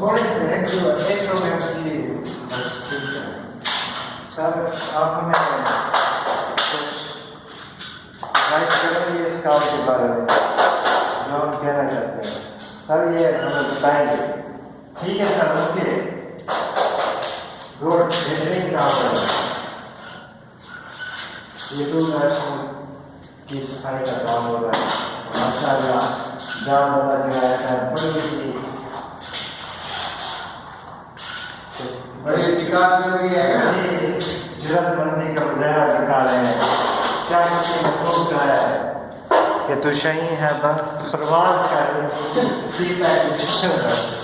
थोड़े से एक प्रोग्राम की बस ठीक है सर। आप हमें गाइड करेंगे इस काम के बारे में जो हम कहना चाहते हैं सर, ये हमें बताएंगे। ठीक है सर, ओके। रोड बेहतरीन काम है। ये तो की सफाई का काम हो रहा है माशाल्लाह। जाम वाला जो है सर बड़ी शिकायत मिल रही है। जरूरतमंदी का मुजाहरा निकाल रहे हैं। क्या किसी ने खूब कहा है कि तू शही है बस प्रवास कर सीता है।